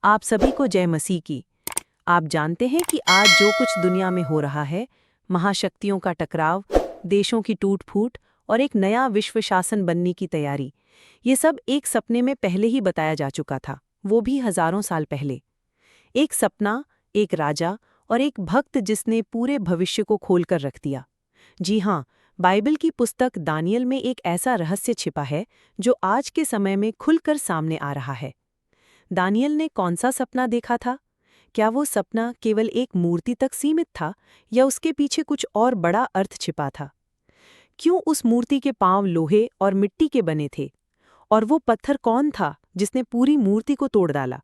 आप सभी को जय मसीह की। आप जानते हैं कि आज जो कुछ दुनिया में हो रहा है, महाशक्तियों का टकराव, देशों की टूट-फूट और एक नया विश्व शासन बनने की तैयारी, ये सब एक सपने में पहले ही बताया जा चुका था, वो भी हजारों साल पहले। एक सपना, एक राजा और एक भक्त जिसने पूरे भविष्य को खोलकर रख दिया। जी हाँ, बाइबल की पुस्तक दानियल में एक ऐसा रहस्य छिपा है जो आज के समय में खुलकर सामने आ रहा है। दानियल ने कौन सा सपना देखा था? क्या वो सपना केवल एक मूर्ति तक सीमित था या उसके पीछे कुछ और बड़ा अर्थ छिपा था? क्यों उस मूर्ति के पांव लोहे और मिट्टी के बने थे? और वो पत्थर कौन था जिसने पूरी मूर्ति को तोड़ डाला?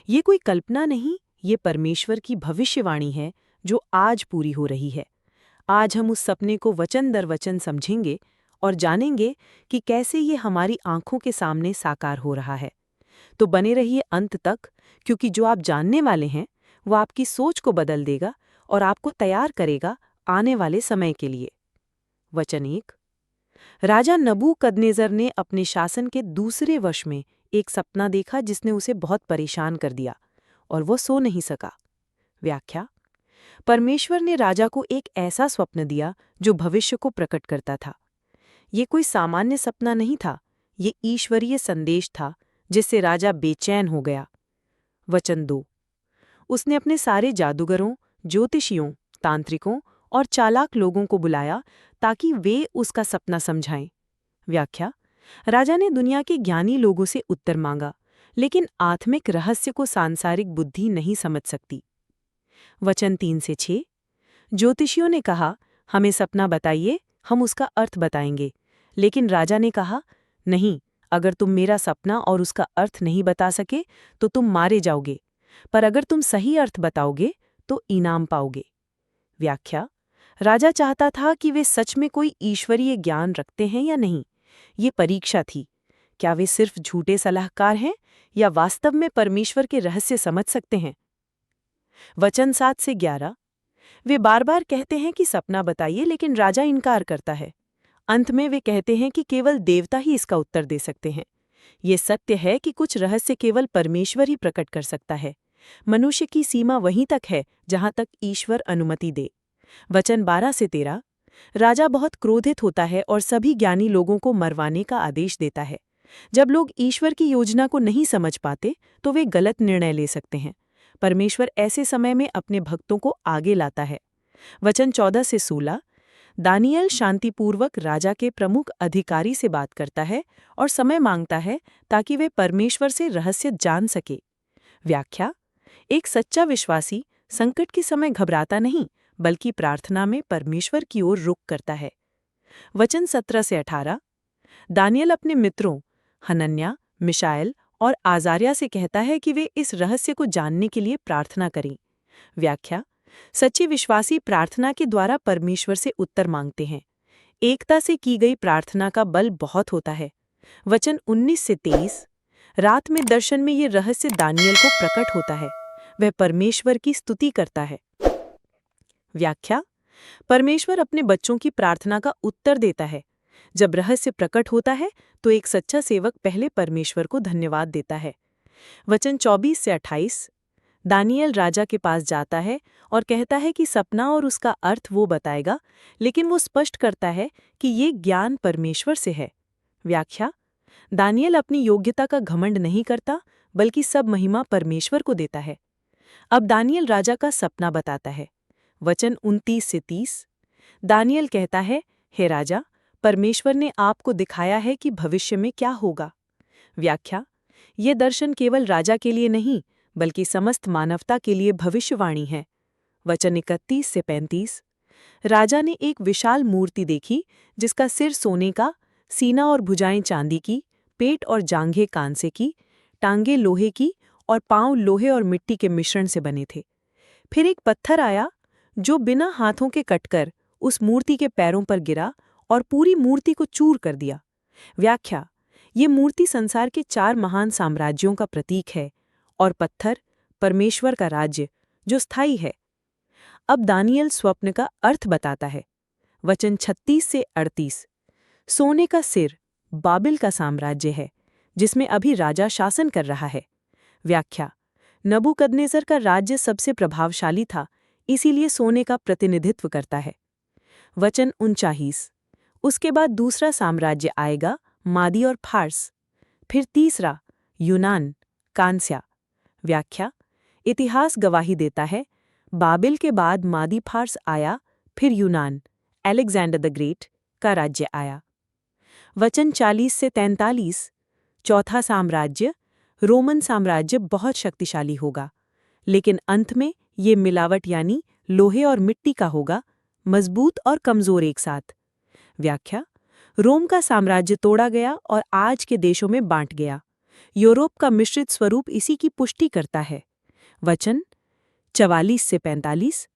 ये कोई कल्पना नहीं, ये परमेश्वर की भविष्यवाणी है जो आज पूरी हो रही है। आज हम उस सपने को वचन दर वचन समझेंगे और जानेंगे कि कैसे ये हमारी आंखों के सामने साकार हो रहा है। तो बने रहिए अंत तक, क्योंकि जो आप जानने वाले हैं वो आपकी सोच को बदल देगा और आपको तैयार करेगा आने वाले समय के लिए। वचन 1। राजा नबूकदनेस्सर ने अपने शासन के दूसरे वर्ष में एक सपना देखा जिसने उसे बहुत परेशान कर दिया और वो सो नहीं सका। व्याख्या: परमेश्वर ने राजा को एक ऐसा स्वप्न दिया जो भविष्य को प्रकट करता था। ये कोई सामान्य सपना नहीं था, ये ईश्वरीय संदेश था जिससे राजा बेचैन हो गया। वचन 2। उसने अपने सारे जादूगरों, ज्योतिषियों, तांत्रिकों और चालाक लोगों को बुलाया ताकि वे उसका सपना समझाएं। व्याख्या: राजा ने दुनिया के ज्ञानी लोगों से उत्तर मांगा, लेकिन आत्मिक रहस्य को सांसारिक बुद्धि नहीं समझ सकती। वचन 3 से 6। ज्योतिषियों ने कहा, हमें सपना बताइए, हम उसका अर्थ बताएंगे। लेकिन राजा ने कहा, नहीं, अगर तुम मेरा सपना और उसका अर्थ नहीं बता सके तो तुम मारे जाओगे, पर अगर तुम सही अर्थ बताओगे तो इनाम पाओगे। व्याख्या: राजा चाहता था कि वे सच में कोई ईश्वरीय ज्ञान रखते हैं या नहीं। ये परीक्षा थी, क्या वे सिर्फ झूठे सलाहकार हैं या वास्तव में परमेश्वर के रहस्य समझ सकते हैं। वचन 7 से 11। वे बार बार कहते हैं कि सपना बताइए, लेकिन राजा इनकार करता है। अंत में वे कहते हैं कि केवल देवता ही इसका उत्तर दे सकते हैं। ये सत्य है कि कुछ रहस्य केवल परमेश्वर ही प्रकट कर सकता है। मनुष्य की सीमा वहीं तक है जहां तक ईश्वर अनुमति दे। वचन 12 से 13। राजा बहुत क्रोधित होता है और सभी ज्ञानी लोगों को मरवाने का आदेश देता है। जब लोग ईश्वर की योजना को नहीं समझ पाते तो वे गलत निर्णय ले सकते हैं। परमेश्वर ऐसे समय में अपने भक्तों को आगे लाता है। वचन 14 से 16। दानियल शांतिपूर्वक राजा के प्रमुख अधिकारी से बात करता है और समय मांगता है ताकि वे परमेश्वर से रहस्य जान सके। व्याख्या: एक सच्चा विश्वासी संकट के समय घबराता नहीं, बल्कि प्रार्थना में परमेश्वर की ओर रुख करता है। वचन 17 से 18। दानियल अपने मित्रों हनन्याह, मिशाएल और आजारिया से कहता है कि वे इस रहस्य को जानने के लिए प्रार्थना करें। व्याख्या: सच्चे विश्वासी प्रार्थना के द्वारा परमेश्वर से उत्तर मांगते हैं। एकता से की गई प्रार्थना का बल बहुत होता है। वचन 19 से 23। रात में दर्शन में ये रहस्य दानियल को प्रकट होता है। वह परमेश्वर की स्तुति करता है। व्याख्या: परमेश्वर अपने बच्चों की प्रार्थना का उत्तर देता है। जब रहस्य प्रकट होता है तो एक सच्चा सेवक पहले परमेश्वर को धन्यवाद देता है। वचन 24 से 28। दानियल राजा के पास जाता है और कहता है कि सपना और उसका अर्थ वो बताएगा, लेकिन वो स्पष्ट करता है कि ये ज्ञान परमेश्वर से है। व्याख्या: दानियल अपनी योग्यता का घमंड नहीं करता, बल्कि सब महिमा परमेश्वर को देता है। अब दानियल राजा का सपना बताता है। वचन 29 से 30। दानियल कहता है, हे राजा, परमेश्वर ने आपको दिखाया है कि भविष्य में क्या होगा। व्याख्या: ये दर्शन केवल राजा के लिए नहीं, बल्कि समस्त मानवता के लिए भविष्यवाणी है। वचन 31 से 35। राजा ने एक विशाल मूर्ति देखी जिसका सिर सोने का, सीना और भुजाएं चांदी की, पेट और जांघें कांसे की, टांगे लोहे की और पांव लोहे और मिट्टी के मिश्रण से बने थे। फिर एक पत्थर आया जो बिना हाथों के कटकर उस मूर्ति के पैरों पर गिरा और पूरी मूर्ति को चूर कर दिया। व्याख्या: ये मूर्ति संसार के 4 महान साम्राज्यों का प्रतीक है और पत्थर परमेश्वर का राज्य जो स्थायी है। अब दानियल स्वप्न का अर्थ बताता है। वचन 36 से 38। सोने का सिर बाबिल का साम्राज्य है जिसमें अभी राजा शासन कर रहा है। व्याख्या: नबूकदनेस्सर का राज्य सबसे प्रभावशाली था, इसीलिए सोने का प्रतिनिधित्व करता है। वचन 39। उसके बाद दूसरा साम्राज्य आएगा, मादी और फार्स। फिर तीसरा, यूनान, कांस्या। व्याख्या: इतिहास गवाही देता है, बाबिल के बाद मादी फार्स आया, फिर यूनान, अलेक्जेंडर द ग्रेट का राज्य आया। वचन 40 से 43। चौथा साम्राज्य, रोमन साम्राज्य बहुत शक्तिशाली होगा, लेकिन अंत में ये मिलावट यानी लोहे और मिट्टी का होगा, मजबूत और कमजोर एक साथ। व्याख्या: रोम का साम्राज्य तोड़ा गया और आज के देशों में बांट गया। यूरोप का मिश्रित स्वरूप इसी की पुष्टि करता है। वचन 44 से 45।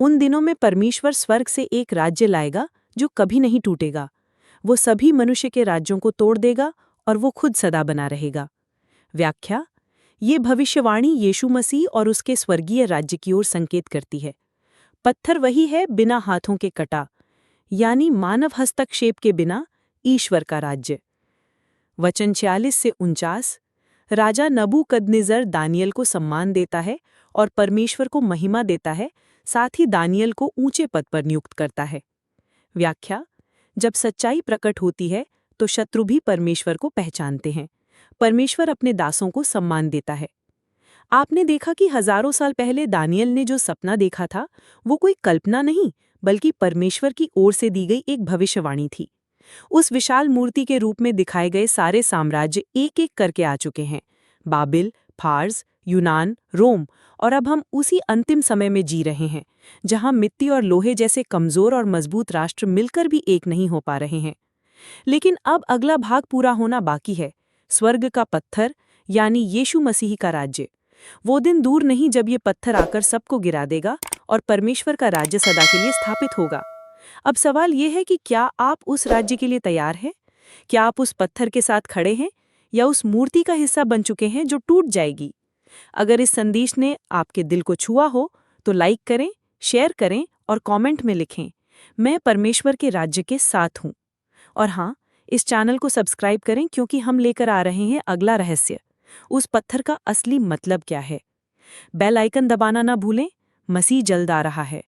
उन दिनों में परमेश्वर स्वर्ग से एक राज्य लाएगा जो कभी नहीं टूटेगा। वो सभी मनुष्य के राज्यों को तोड़ देगा और वो खुद सदा बना रहेगा। व्याख्या: ये भविष्यवाणी यीशु मसीह और उसके स्वर्गीय राज्य की ओर संकेत करती है। पत्थर वही है, बिना हाथों के कटा, यानी मानव हस्तक्षेप के बिना ईश्वर का राज्य। वचन 46 से 49। राजा नबूकदनेस्सर दानियल को सम्मान देता है और परमेश्वर को महिमा देता है, साथ ही दानियल को ऊंचे पद पर नियुक्त करता है। व्याख्या: जब सच्चाई प्रकट होती है तो शत्रु भी परमेश्वर को पहचानते हैं। परमेश्वर अपने दासों को सम्मान देता है। आपने देखा कि हजारों साल पहले दानियल ने जो सपना देखा था, वो कोई कल्पना नहीं, बल्कि परमेश्वर की ओर से दी गई एक भविष्यवाणी थी। उस विशाल मूर्ति के रूप में दिखाए गए सारे साम्राज्य एक एक करके आ चुके हैं, बाबिल, फार्स, यूनान, रोम, और अब हम उसी अंतिम समय में जी रहे हैं, जहां मिट्टी और लोहे जैसे कमजोर और मजबूत राष्ट्र मिलकर भी एक नहीं हो पा रहे हैं। लेकिन अब अगला भाग पूरा होना बाकी है, स्वर्ग का पत्थर यानी यीशु मसीह का राज्य। वो दिन दूर नहीं जब ये पत्थर आकर सबको गिरा देगा और परमेश्वर का राज्य सदा के लिए स्थापित होगा। अब सवाल ये है कि क्या आप उस राज्य के लिए तैयार हैं? क्या आप उस पत्थर के साथ खड़े हैं या उस मूर्ति का हिस्सा बन चुके हैं जो टूट जाएगी? अगर इस संदेश ने आपके दिल को छुआ हो तो लाइक करें, शेयर करें और कमेंट में लिखें, मैं परमेश्वर के राज्य के साथ हूँ। और हाँ, इस चैनल को सब्सक्राइब करें क्योंकि हम लेकर आ रहे हैं अगला रहस्य, उस पत्थर का असली मतलब क्या है। बेल आइकन दबाना ना भूलें, मसीह जल्द आ रहा है।